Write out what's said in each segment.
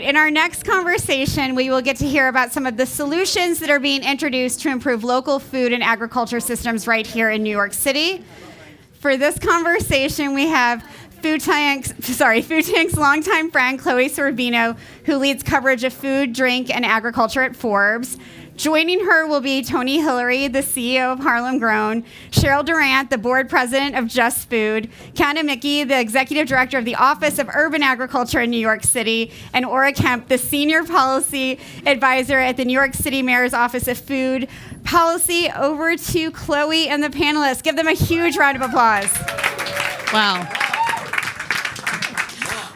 right, in our next conversation, we will get to hear about some of the solutions that are being introduced to improve local food and agriculture systems right here in New York City. For this conversation, we have Food Tank's longtime friend, Chloe Sorvino, who leads coverage of food, drink, and agriculture at Forbes. Joining her will be Tony Hillery, the CEO of Harlem Grown, Sheryll Durrant, the board president of Just Food, Mickie, the executive director of the Office of Urban Agriculture in New York City, and Kemp, the senior policy advisor at the New York City Mayor's Office of Food Policy. Over to Chloe and the panelists. Give them a huge round of applause. Wow.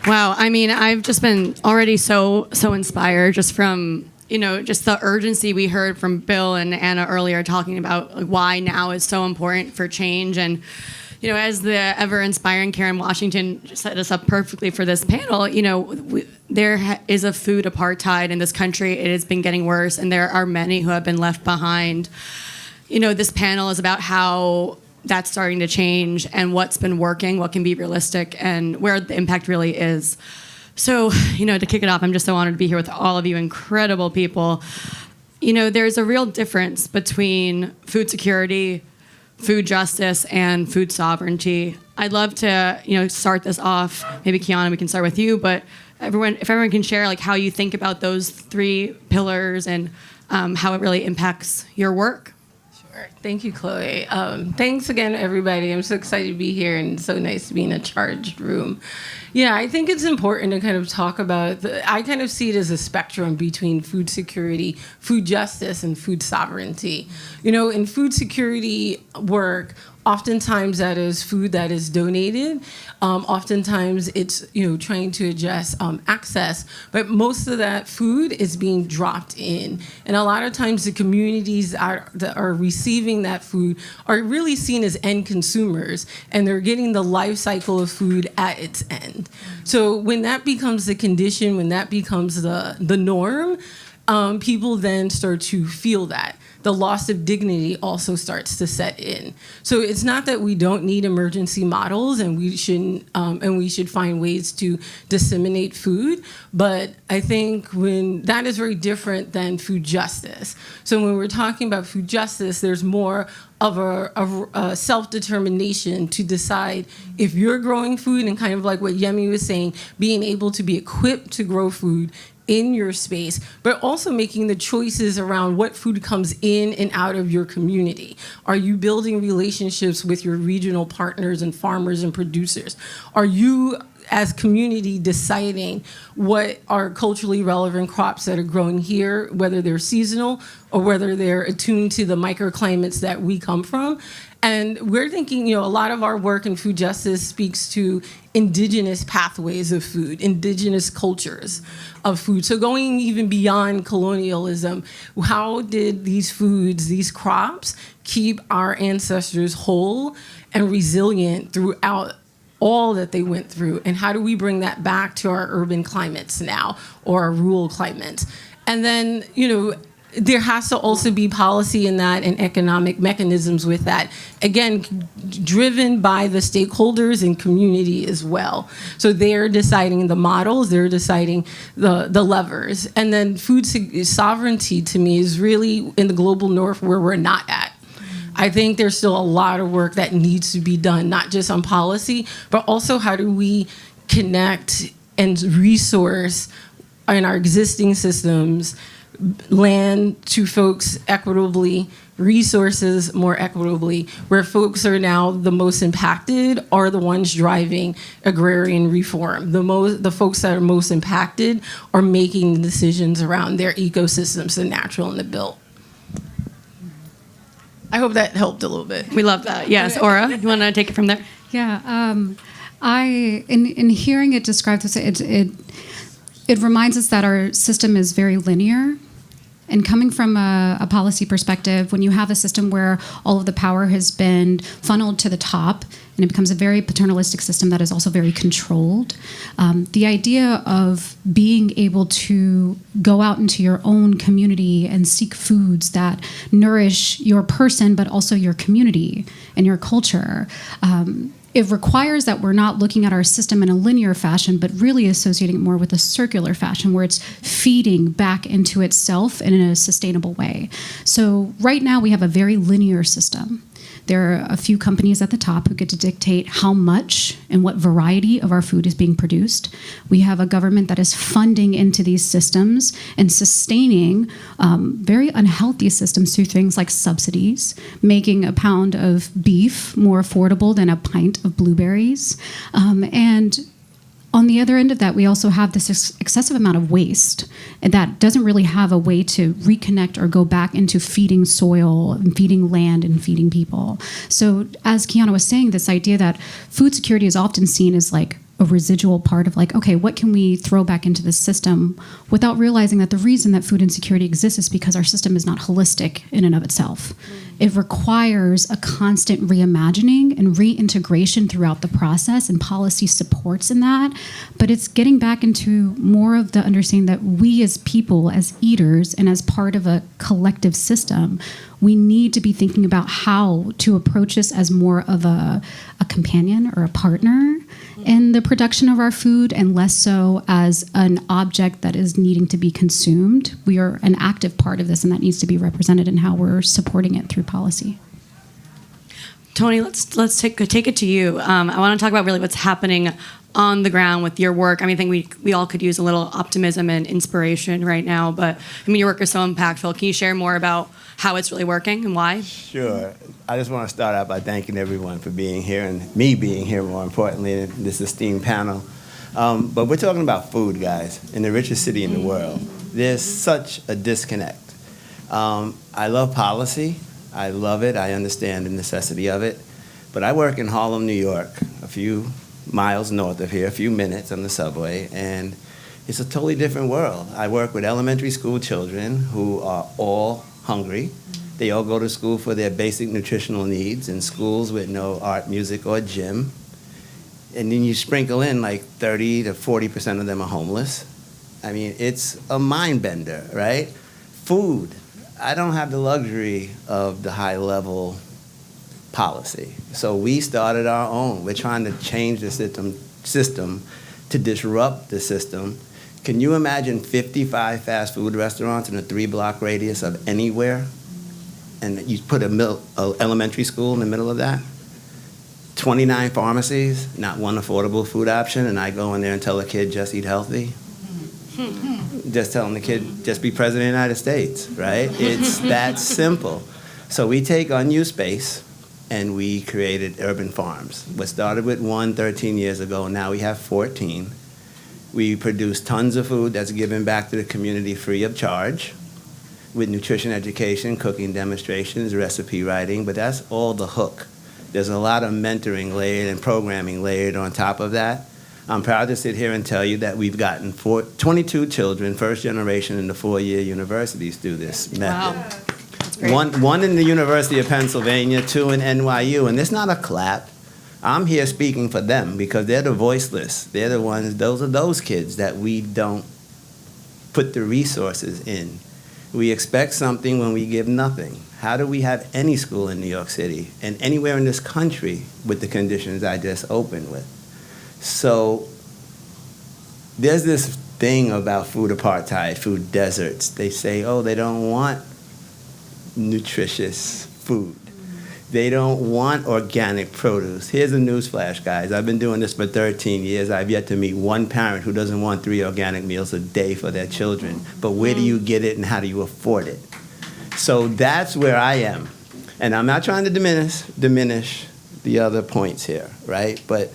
Wow. I mean, I've just been already so inspired just from, just the urgency we heard from Bill and Anna earlier talking about why now is so important for change. And, as the ever-inspiring Karen Washington set us up perfectly for this panel, there is a food apartheid in this country. It has been getting worse, and there are many who have been left behind. This panel is about how that's starting to change and what's been working, what can be realistic, and where the impact really is. So, to kick it off, I'm just so honored to be here with all of you incredible people. There's a real difference between food security, food justice, and food sovereignty. I'd love to, start this off. Maybe Qiana, we can start with you, but if everyone can share how you think about those three pillars and how it really impacts your work. Thank you, Chloe. Thanks again, everybody. I'm so excited to be here and so nice to be in a charged room. Yeah, I think it's important to kind of talk about, I kind of see it as a spectrum between food security, food justice, and food sovereignty. In food security work, oftentimes that is food that is donated. Oftentimes it's trying to address access, but most of that food is being dropped in. And a lot of times the communities that are receiving that food are really seen as end consumers, and they're getting the life cycle of food at its end. So when that becomes the condition, when that becomes the norm, people then start to feel that. The loss of dignity also starts to set in. So it's not that we don't need emergency models and we should find ways to disseminate food, but I think when that is very different than food justice. So when we're talking about food justice, there's more of a self-determination to decide if you're growing food, and kind of like what Yemi was saying, being able to be equipped to grow food in your space, but also making the choices around what food comes in and out of your community. Are you building relationships with your regional partners and farmers and producers? Are you, as community, deciding what are culturally relevant crops that are grown here, whether they're seasonal or whether they're attuned to the microclimates that we come from? And we're thinking, a lot of our work in food justice speaks to indigenous pathways of food, indigenous cultures of food. So going even beyond colonialism, how did these foods, these crops, keep our ancestors whole and resilient throughout all that they went through? And how do we bring that back to our urban climates now, or our rural climates? And then, there has to also be policy in that and economic mechanisms with that. Again, driven by the stakeholders and community as well. So they're deciding the models, they're deciding the levers. And then food sovereignty to me is really in the global north where we're not at. I think there's still a lot of work that needs to be done, not just on policy, but also how do we connect and resource in our existing systems land to folks equitably, resources more equitably, where folks are now the most impacted are the ones driving agrarian reform. The folks that are most impacted are making the decisions around their ecosystems, the natural and the built. I hope that helped a little bit. We love that. Yes, Ora, you want to take it from there? Yeah, in hearing it described, it reminds us that our system is very linear. And coming from a policy perspective, when you have a system where all of the power has been funneled to the top, and it becomes a very paternalistic system that is also very controlled, the idea of being able to go out into your own community and seek foods that nourish your person, but also your community and your culture, it requires that we're not looking at our system in a linear fashion, but really associating it more with a circular fashion where it's feeding back into itself in a sustainable way. So right now we have a very linear system. There are a few companies at the top who get to dictate how much and what variety of our food is being produced. We have a government that is funding into these systems and sustaining very unhealthy systems through things like subsidies, making a pound of beef more affordable than a pint of blueberries. And on the other end of that, we also have this excessive amount of waste that doesn't really have a way to reconnect or go back into feeding soil and feeding land and feeding people. So as Qiana was saying, this idea that food security is often seen as like a residual part of like, okay, what can we throw back into the system, without realizing that the reason that food insecurity exists is because our system is not holistic in and of itself. It requires a constant reimagining and reintegration throughout the process, and policy supports in that. But it's getting back into more of the understanding that we as people, as eaters, and as part of a collective system, we need to be thinking about how to approach this as more of a companion or a partner in the production of our food, and less so as an object that is needing to be consumed. We are an active part of this, and that needs to be represented in how we're supporting it through policy. Tony, let's take it to you. I want to talk about really what's happening on the ground with your work. I mean, I think we all could use a little optimism and inspiration right now, but I mean, your work is so impactful. Can you share more about how it's really working and why? Sure. I just want to start out by thanking everyone for being here, and me being here, more importantly, in this esteemed panel. But we're talking about food, guys, in the richest city in the world. There's such a disconnect. I love policy. I love it. I understand the necessity of it. But I work in Harlem, New York, a few miles north of here, a few minutes on the subway, and it's a totally different world. I work with elementary school children who are all hungry. They all go to school for their basic nutritional needs in schools with no art, music, or gym. And then you sprinkle in like 30 to 40% of them are homeless. I mean, it's a mind bender, right? Food. I don't have the luxury of the high level policy. So we started our own. We're trying to change the system to disrupt the system. Can you imagine 55 fast food restaurants in a 3-block radius of anywhere? And you put a elementary school in the middle of that? 29 pharmacies, not one affordable food option, and I go in there and tell a kid, just eat healthy? Just telling the kid, just be president of the United States, right? It's that simple. So we take unused space, and we created urban farms. What started with 1 13 years ago, now we have 14. We produce tons of food that's given back to the community free of charge, with nutrition education, cooking demonstrations, recipe writing, but that's all the hook. There's a lot of mentoring layered and programming layered on top of that. I'm proud to sit here and tell you that we've gotten 22 children, first generation in the 4-year universities through this method. Wow. That's great. One in the University of Pennsylvania, 2 in NYU, and it's not a clap. I'm here speaking for them because they're the voiceless. They're the ones, those are those kids that we don't put the resources in. We expect something when we give nothing. How do we have any school in New York City and anywhere in this country with the conditions I just opened with? So there's this thing about food apartheid, food deserts. They say, oh, they don't want nutritious food. They don't want organic produce. Here's a newsflash, guys. I've been doing this for 13 years. I've yet to meet one parent who doesn't want 3 organic meals a day for their children. But where do you get it and how do you afford it? So that's where I am. And I'm not trying to diminish the other points here, right? But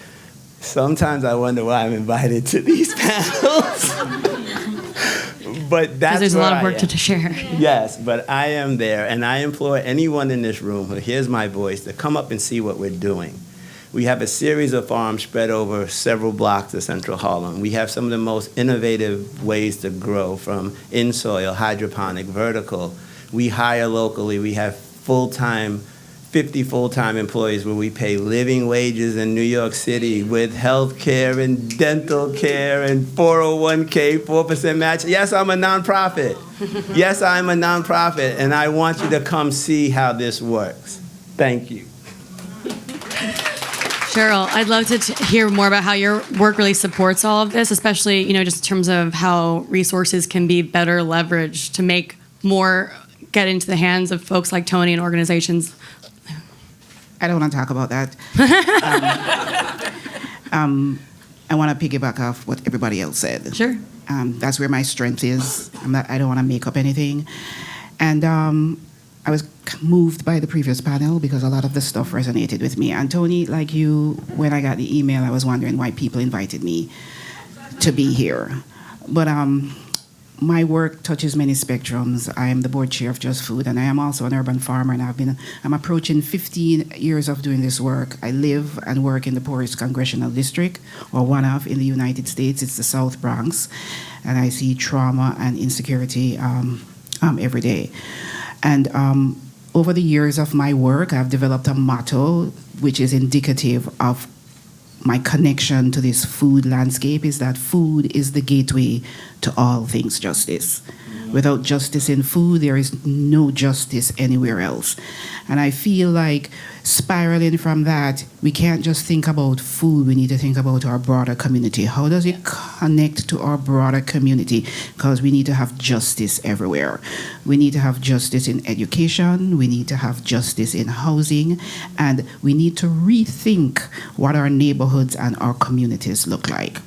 sometimes I wonder why I'm invited to these panels. But that's there's a lot of where work I am. to share. Yes, but I am there, and I implore anyone in this room who hears my voice to come up and see what we're doing. We have a series of farms spread over several blocks of Central Harlem. We have some of the most innovative ways to grow, from in-soil, hydroponic, vertical. We hire locally. We have 50 full-time employees where we pay living wages in New York City with health care and dental care and 401k, 4% match. Yes, I'm a nonprofit. Yes, I'm a nonprofit, and I want you to come see how this works. Thank you. Sheryll, I'd love to hear more about how your work really supports all of this, especially, just in terms of how resources can be better leveraged to make more get into the hands of folks like Tony and organizations. I don't want to talk about that. I want to piggyback off what everybody else said. Sure. That's where my strength is. I don't want to make up anything. And I was moved by the previous panel because a lot of the stuff resonated with me. And Tony, like you, when I got the email, I was wondering why people invited me to be here. But my work touches many spectrums. I am the board chair of Just Food, and I am also an urban farmer, and I'm approaching 15 years of doing this work. I live and work in the poorest congressional district, or one of, in the United States. It's the South Bronx, and I see trauma and insecurity every day. And over the years of my work, I've developed a motto which is indicative of my connection to this food landscape, is that food is the gateway to all things justice. Without justice in food, there is no justice anywhere else. And I feel like spiraling from that, we can't just think about food, we need to think about our broader community. How does it connect to our broader community? Because we need to have justice everywhere. We need to have justice in education, we need to have justice in housing, and we need to rethink what our neighborhoods and our communities look like.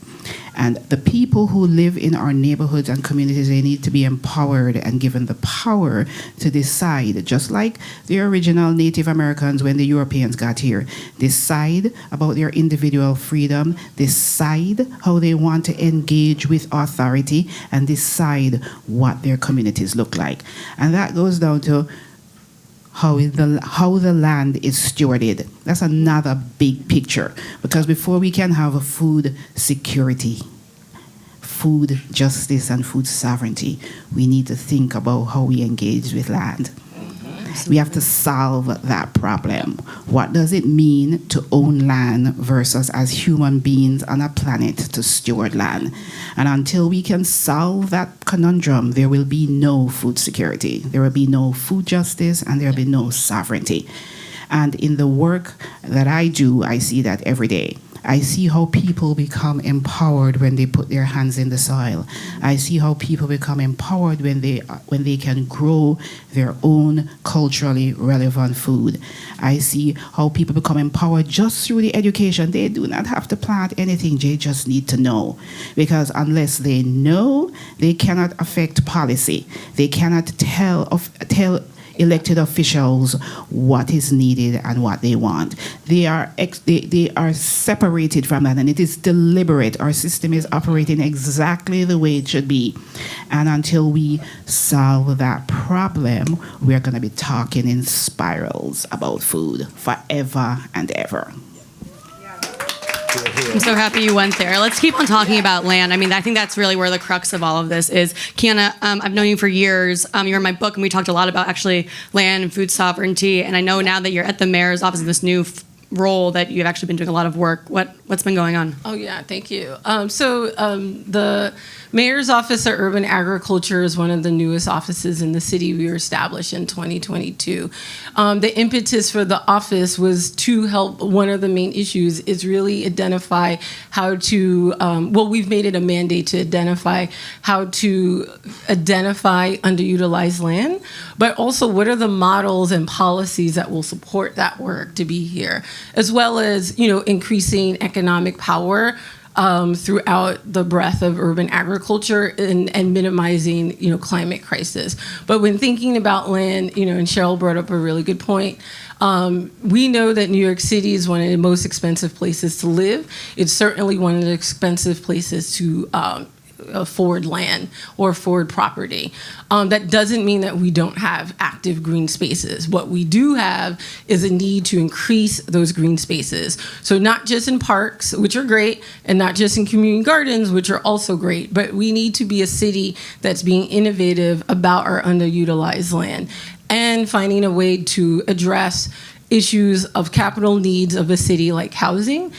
And the people who live in our neighborhoods and communities, they need to be empowered and given the power to decide, just like the original Native Americans when the Europeans got here, decide about their individual freedom, decide how they want to engage with authority, and decide what their communities look like. And that goes down to how the land is stewarded. That's another big picture, because before we can have a food security, food justice, and food sovereignty, we need to think about how we engage with land. We have to solve that problem. What does it mean to own land versus as human beings on a planet to steward land? And until we can solve that conundrum, there will be no food security. There will be no food justice, and there will be no sovereignty. And in the work that I do, I see that every day. I see how people become empowered when they put their hands in the soil. I see how people become empowered when they can grow their own culturally relevant food. I see how people become empowered just through the education. They do not have to plant anything, they just need to know. Because unless they know, they cannot affect policy. They cannot tell elected officials what is needed and what they want. They are separated from that, and it is deliberate. Our system is operating exactly the way it should be. And until we solve that problem, we're going to be talking in spirals about food forever and ever. I'm so happy you went there. Let's keep on talking about land. I mean, I think that's really where the crux of all of this is. Qiana, I've known you for years. You're in my book, and we talked a lot about actually land and food sovereignty. And I know now that you're at the mayor's office in this new role that you've actually been doing a lot of work. What's been going on? Oh, yeah, thank you. The Mayor's Office of Urban Agriculture is one of the newest offices in the city. We were established in 2022. The impetus for the office was to help. One of the main issues is really identify how to, we've made it a mandate to identify how to identify underutilized land, but also what are the models and policies that will support that work to be here, as well as, increasing economic power throughout the breadth of urban agriculture and minimizing, climate crisis. But when thinking about land, and Sheryll brought up a really good point, we know that New York City is one of the most expensive places to live. It's certainly one of the expensive places to afford land or afford property. That doesn't mean that we don't have active green spaces. What we do have is a need to increase those green spaces. So not just in parks, which are great, and not just in community gardens, which are also great, but we need to be a city that's being innovative about our underutilized land and finding a way to address issues of capital needs of a city like housing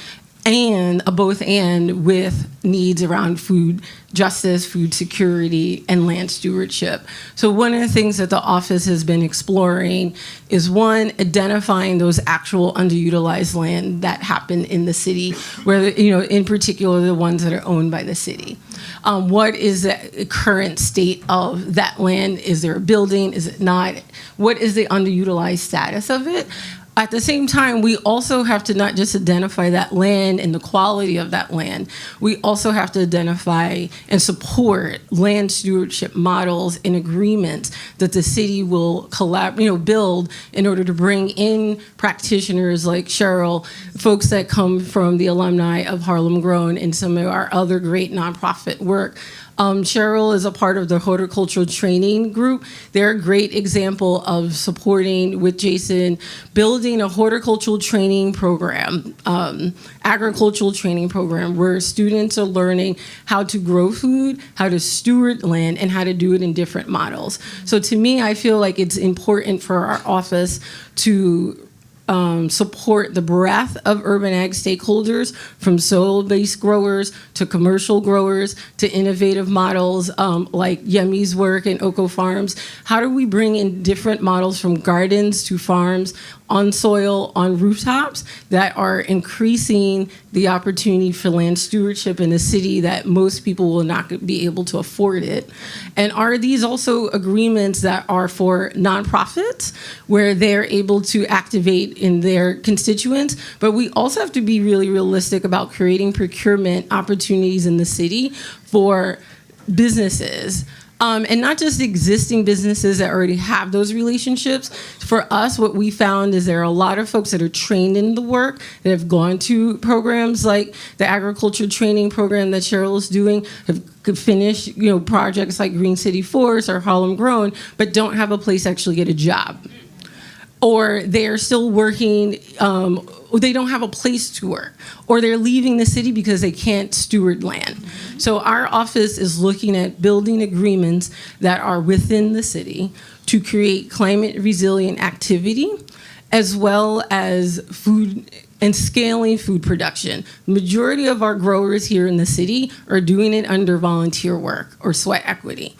and both and with needs around food justice, food security, and land stewardship. So one of the things that the office has been exploring is, one, identifying those actual underutilized land that happen in the city, where, in particular, the ones that are owned by the city. What is the current state of that land? Is there a building? Is it not? What is the underutilized status of it? At the same time, we also have to not just identify that land and the quality of that land. We also have to identify and support land stewardship models and agreements that the city will build in order to bring in practitioners like Sheryll, folks that come from the alumni of Harlem Grown and some of our other great nonprofit work. Sheryll is a part of the horticultural training group. They're a great example of supporting, with Jason, building a horticultural training program, agricultural training program, where students are learning how to grow food, how to steward land, and how to do it in different models. So to me, I feel like it's important for our office to support the breadth of urban ag stakeholders, from soil-based growers to commercial growers to innovative models like Yemi's work and Oko Farms. How do we bring in different models from gardens to farms, on soil, on rooftops, that are increasing the opportunity for land stewardship in a city that most people will not be able to afford it? And are these also agreements that are for nonprofits, where they're able to activate in their constituents? But we also have to be really realistic about creating procurement opportunities in the city for businesses. And not just existing businesses that already have those relationships. For us, what we found is there are a lot of folks that are trained in the work, that have gone to programs like the agriculture training program that Sheryll is doing, could finish projects like Green City Forest or Harlem Grown, but don't have a place to actually get a job. Or they're still working, they don't have a place to work, or they're leaving the city because they can't steward land. So our office is looking at building agreements that are within the city to create climate resilient activity, as well as food and scaling food production. The majority of our growers here in the city are doing it under volunteer work or sweat equity.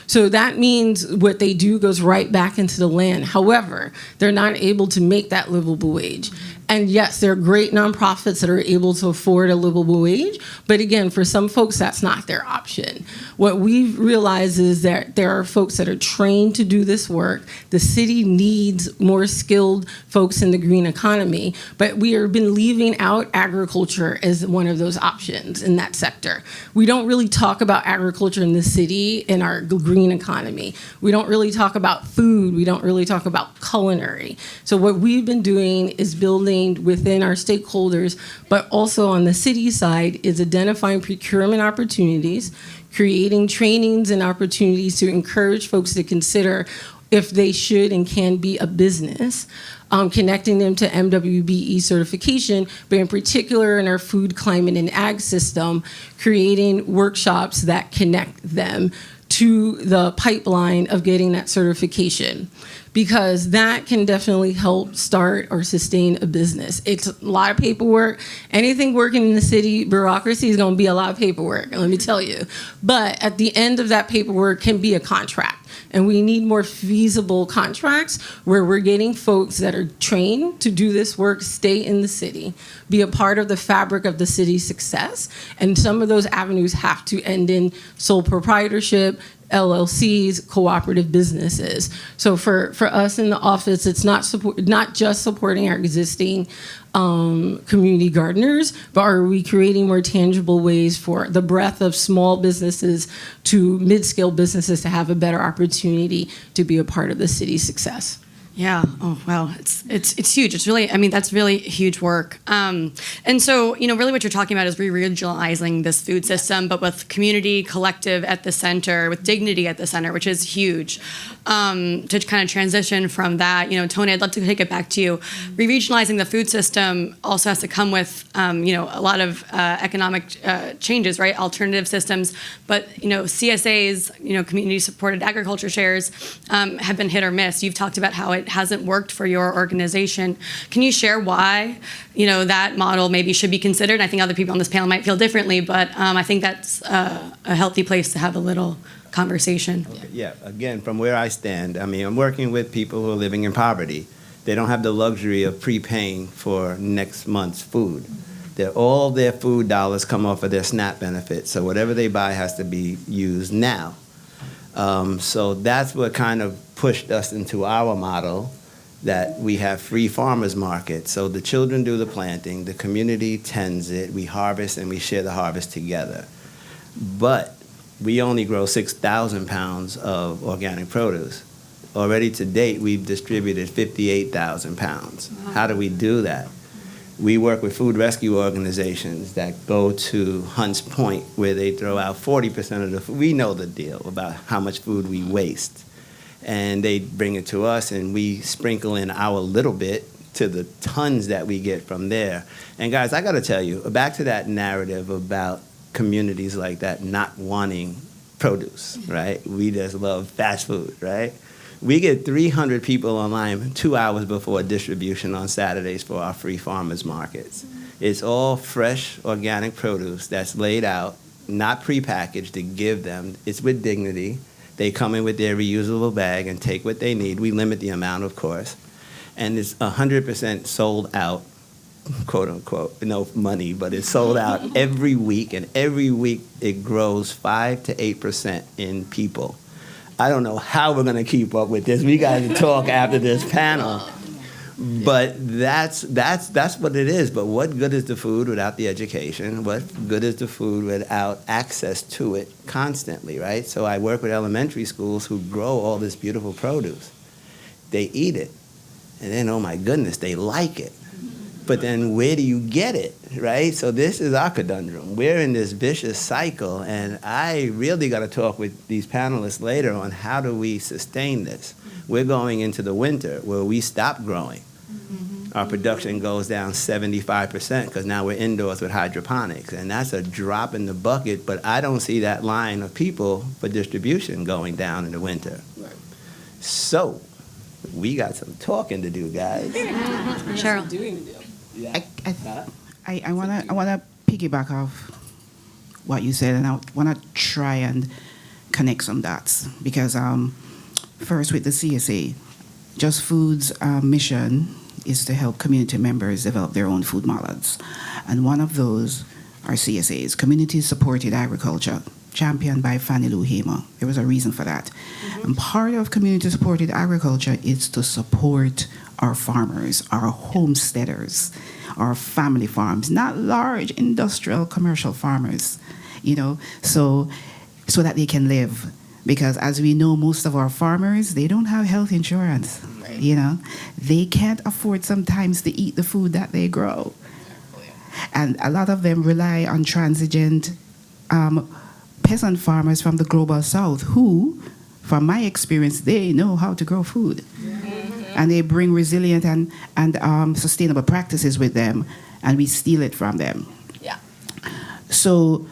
So that means what they do goes right back into the land. However, they're not able to make that livable wage. And yes, there are great nonprofits that are able to afford a livable wage, but again, for some folks, that's not their option. What we've realized is that there are folks that are trained to do this work. The city needs more skilled folks in the green economy, but we have been leaving out agriculture as one of those options in that sector. We don't really talk about agriculture in the city in our green economy. We don't really talk about food. We don't really talk about culinary. So what we've been doing is building within our stakeholders, but also on the city side, is identifying procurement opportunities, creating trainings and opportunities to encourage folks to consider if they should and can be a business, connecting them to MWBE certification, but in particular in our food, climate, and ag system, creating workshops that connect them to the pipeline of getting that certification, because that can definitely help start or sustain a business. It's a lot of paperwork. Anything working in the city bureaucracy is going to be a lot of paperwork, let me tell you. But at the end of that paperwork can be a contract. And we need more feasible contracts where we're getting folks that are trained to do this work, stay in the city, be a part of the fabric of the city's success. And some of those avenues have to end in sole proprietorship, LLCs, cooperative businesses. So for us in the office, it's not just supporting our existing community gardeners, but are we creating more tangible ways for the breadth of small businesses to mid-scale businesses to have a better opportunity to be a part of the city's success? Yeah. Oh, wow. It's huge. It's really, that's really huge work. And so, really what you're talking about is re-regionalizing this food system, but with community, collective at the center, with dignity at the center, which is huge. To kind of transition from that, Tony, I'd love to take it back to you. Re-regionalizing the food system also has to come with, a lot of economic changes, right? Alternative systems. But, CSAs, community-supported agriculture shares, have been hit or miss. You've talked about how it hasn't worked for your organization. Can you share why, that model maybe should be considered? I think other people on this panel might feel differently, but I think that's a healthy place to have a little conversation. Okay, yeah, again, from where I stand, I'm working with people who are living in poverty. They don't have the luxury of prepaying for next month's food. All their food dollars come off of their SNAP benefits, so whatever they buy has to be used now. So that's what kind of pushed us into our model, that we have free farmers markets. So the children do the planting, the community tends it, we harvest, and we share the harvest together. But we only grow 6,000 pounds of organic produce. Already to date, we've distributed 58,000 pounds. Wow. How do we do that? We work with food rescue organizations that go to Hunts Point, where they throw out 40% of the food. We know the deal about how much food we waste. And they bring it to us, and we sprinkle in our little bit to the tons that we get from there. And guys, I gotta tell you, back to that narrative about communities like that not wanting produce, right? We just love fast food, right? We get 300 people online 2 hours before distribution on Saturdays for our free farmers markets. It's all fresh, organic produce that's laid out, not prepackaged, to give them. It's with dignity. They come in with their reusable bag and take what they need. We limit the amount, of course. And it's 100% sold out, quote unquote, no money, but it's sold out every week, and every week it grows 5 to 8% in people. I don't know how we're going to keep up with this. We got to talk after this panel. But that's what it is. But what good is the food without the education? What good is the food without access to it constantly, right? So I work with elementary schools who grow all this beautiful produce. They eat it, and then, oh my goodness, they like it. But then where do you get it, right? So this is our conundrum. We're in this vicious cycle, and I really got to talk with these panelists later on how do we sustain this. We're going into the winter where we stop growing. Our production goes down 75% because now we're indoors with hydroponics, and that's a drop in the bucket, but I don't see that line of people for distribution going down in the winter. Right. So we got some talking to do, guys. Sheryll. I wanna piggyback off what you said, and I wanna try and connect some dots, because first with the CSA, Just Food's mission is to help community members develop their own food models, and one of those are CSAs, Community Supported Agriculture, championed by Fannie Lou Hamer. There was a reason for that. And part of community supported agriculture is to support our farmers, our homesteaders, our family farms, not large industrial commercial farmers, so that they can live. Because as we know, most of our farmers, they don't have health insurance, They can't afford sometimes to eat the food that they grow. And a lot of them rely on transigent peasant farmers from the global south who, from my experience, they know how to grow food. And they bring resilient and sustainable practices with them, and we steal it from them. Yeah. So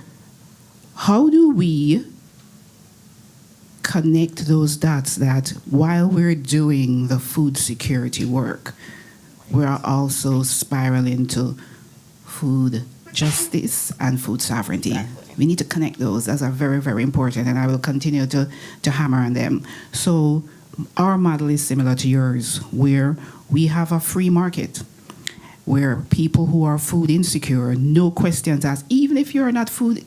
how do we connect those dots that while we're doing the food security work, we're also spiraling to food justice and food sovereignty? Exactly. We need to connect those. Those are very, very important, and I will continue to hammer on them. So our model is similar to yours, where we have a free market, where people who are food insecure, no questions asked, even if you're not food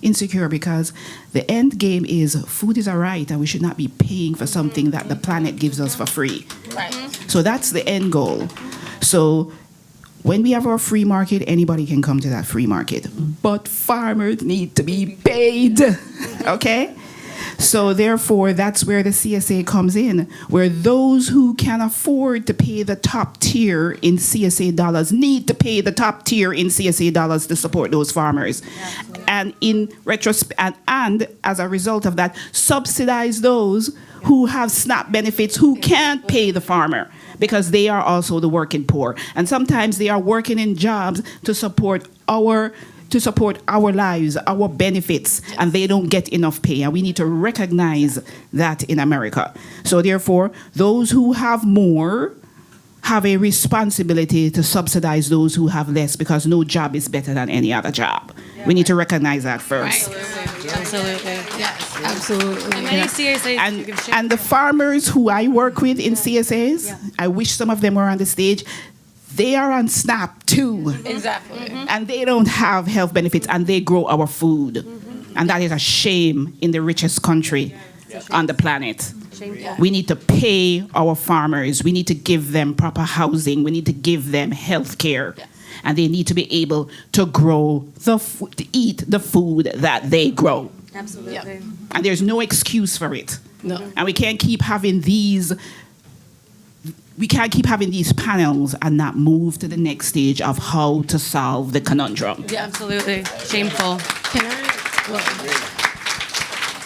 insecure, because the end game is food is a right, and we should not be paying for something that the planet gives us for free. Right. So that's the end goal. So when we have our free market, anybody can come to that free market. But farmers need to be paid, okay? So therefore, that's where the CSA comes in, where those who can afford to pay the top tier in CSA dollars need to pay the top tier in CSA dollars to support those farmers. Absolutely. And in retrospect, and as a result of that, subsidize those who have SNAP benefits who can't pay the farmer, because they are also the working poor. And sometimes they are working in jobs to support our to support our lives, our benefits, and they don't get enough pay. And we need to recognize that in America. So therefore, those who have more have a responsibility to subsidize those who have less, because no job is better than any other job. We need to recognize that first. Absolutely. Yes, absolutely. And many CSAs give shit. And the farmers who I work with in CSAs, I wish some of them were on the stage, they are on SNAP too. Exactly. And they don't have health benefits, and they grow our food. And that is a shame in the richest country on the planet. We need to pay our farmers. We need to give them proper housing. We need to give them health care. And they need to be able to grow to eat the food that they grow. Absolutely. And there's no excuse for it. No. And we can't keep having these panels and not move to the next stage of how to solve the conundrum. Yeah. Absolutely. Shameful. Can I?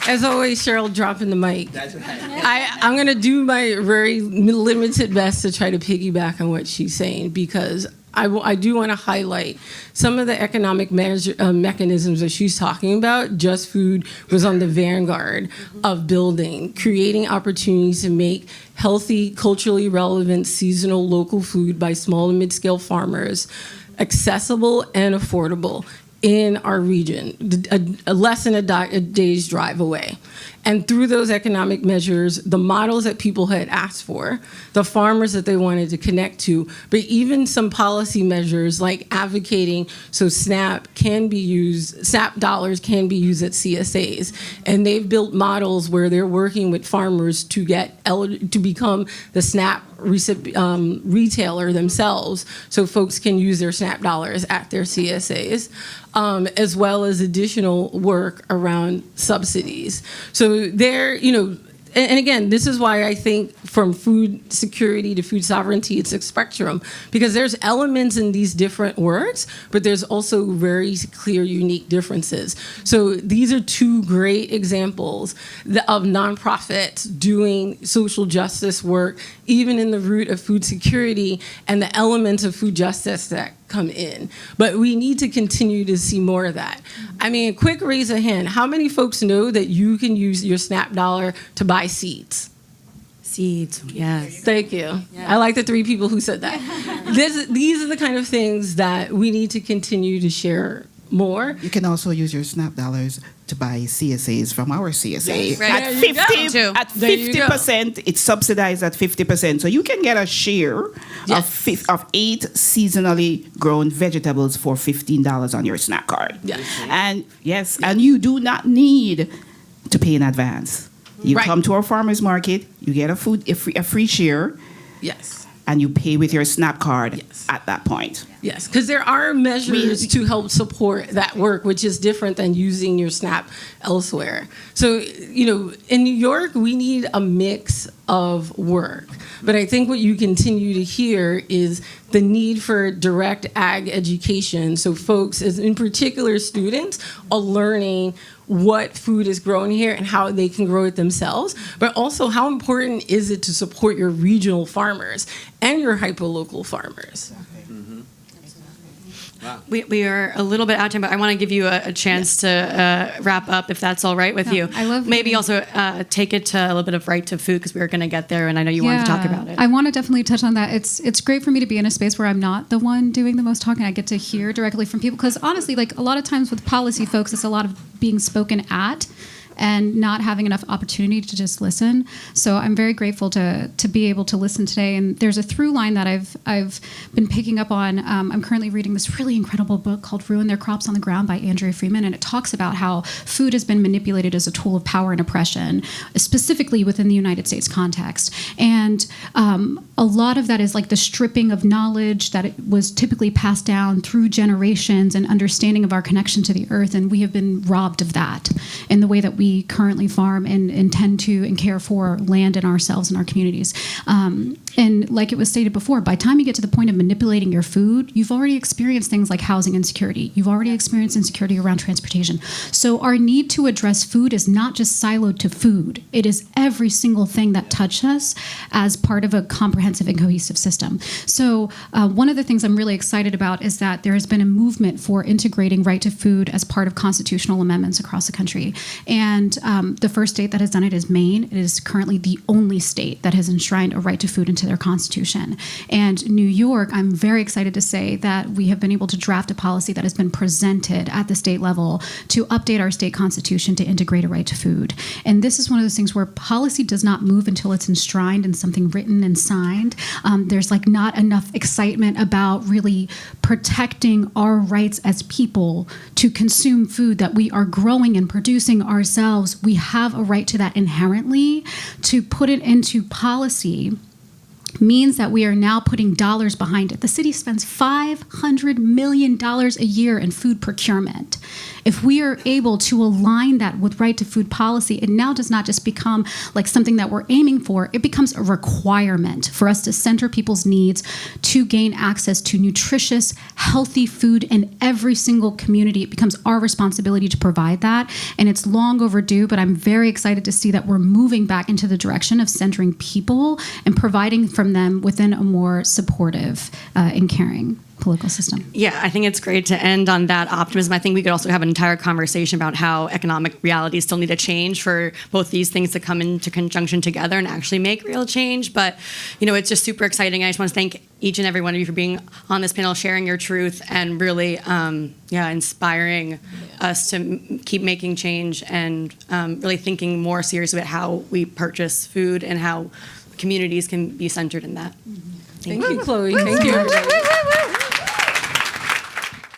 As always, Sheryll dropping the mic. That's right. I'm going to do my very limited best to try to piggyback on what she's saying, because I do want to highlight some of the economic mechanisms that she's talking about. Just Food was on the vanguard of building, creating opportunities to make healthy, culturally relevant, seasonal local food by small and mid-scale farmers accessible and affordable in our region, less than a day's drive away. And through those economic measures, the models that people had asked for, the farmers that they wanted to connect to, but even some policy measures like advocating so SNAP dollars can be used at CSAs. And they've built models where they're working with farmers to become the SNAP retailer themselves, so folks can use their SNAP dollars at their CSAs, as well as additional work around subsidies. So there, and again, this is why I think from food security to food sovereignty, it's a spectrum, because there's elements in these different works, but there's also very clear, unique differences. So these are two great examples of nonprofits doing social justice work, even in the root of food security and the elements of food justice that come in. But we need to continue to see more of that. I mean, quick raise of hand. How many folks know that you can use your SNAP dollar to buy seeds? Seeds, yes. Thank you. I like the 3 people who said that. These are the kind of things that we need to continue to share more. You can also use your SNAP dollars to buy CSAs from our CSA. Yes. Right. At 50%, it's subsidized at 50%. So you can get a share of 8 seasonally grown vegetables for $15 on your SNAP card. Yes. And you do not need to pay in advance. You Right. come to our farmers market, you get a free share, Yes. and you pay with your SNAP card at that point. Yes, because there are measures to help support that work, which is different than using your SNAP elsewhere. So, in New York, we need a mix of work. But I think what you continue to hear is the need for direct ag education. So folks, as in particular students, are learning what food is grown here and how they can grow it themselves, but also how important is it to support your regional farmers and your hyperlocal farmers. Wow. We are a little bit out of time, but I want to give you a chance to wrap up, if that's all right with you. I love maybe also take it to a little bit of right to food, because we were going to get there, and I know you wanted to talk about it. I want to definitely touch on that. It's great for me to be in a space where I'm not the one doing the most talking. I get to hear directly from people, because honestly, like a lot of times with policy folks, it's a lot of being spoken at and not having enough opportunity to just listen. So I'm very grateful to be able to listen today. And there's a through line that I've been picking up on. I'm currently reading this really incredible book called Ruin Their Crops on the Ground by Andrea Freeman, and it talks about how food has been manipulated as a tool of power and oppression, specifically within the United States context. And a lot of that is like the stripping of knowledge that it was typically passed down through generations and understanding of our connection to the earth, and we have been robbed of that in the way that we currently farm and tend to and care for land and ourselves and our communities. And like it was stated before, by the time you get to the point of manipulating your food, you've already experienced things like housing insecurity. You've already experienced insecurity around transportation. So our need to address food is not just siloed to food. It is every single thing that touches us as part of a comprehensive and cohesive system. So one of the things I'm really excited about is that there has been a movement for integrating right to food as part of constitutional amendments across the country. And the first state that has done it is Maine. It is currently the only state that has enshrined a right to food into their constitution. And New York, I'm very excited to say that we have been able to draft a policy that has been presented at the state level to update our state constitution to integrate a right to food. And this is one of those things where policy does not move until it's enshrined in something written and signed. There's like not enough excitement about really protecting our rights as people to consume food that we are growing and producing ourselves. We have a right to that inherently. To put it into policy means that we are now putting dollars behind it. The city spends $500 million a year in food procurement. If we are able to align that with right to food policy, it now does not just become like something that we're aiming for, it becomes a requirement for us to center people's needs to gain access to nutritious, healthy food in every single community. It becomes our responsibility to provide that, and it's long overdue, but I'm very excited to see that we're moving back into the direction of centering people and providing from them within a more supportive and caring political system. Yeah, I think it's great to end on that optimism. I think we could also have an entire conversation about how economic realities still need to change for both these things to come into conjunction together and actually make real change. But, you know, it's just super exciting. I just want to thank each and every one of you for being on this panel, sharing your truth, and really, inspiring us to keep making change and really thinking more seriously about how we purchase food and how communities can be centered in that. Thank you, Chloe. Thank you, everybody.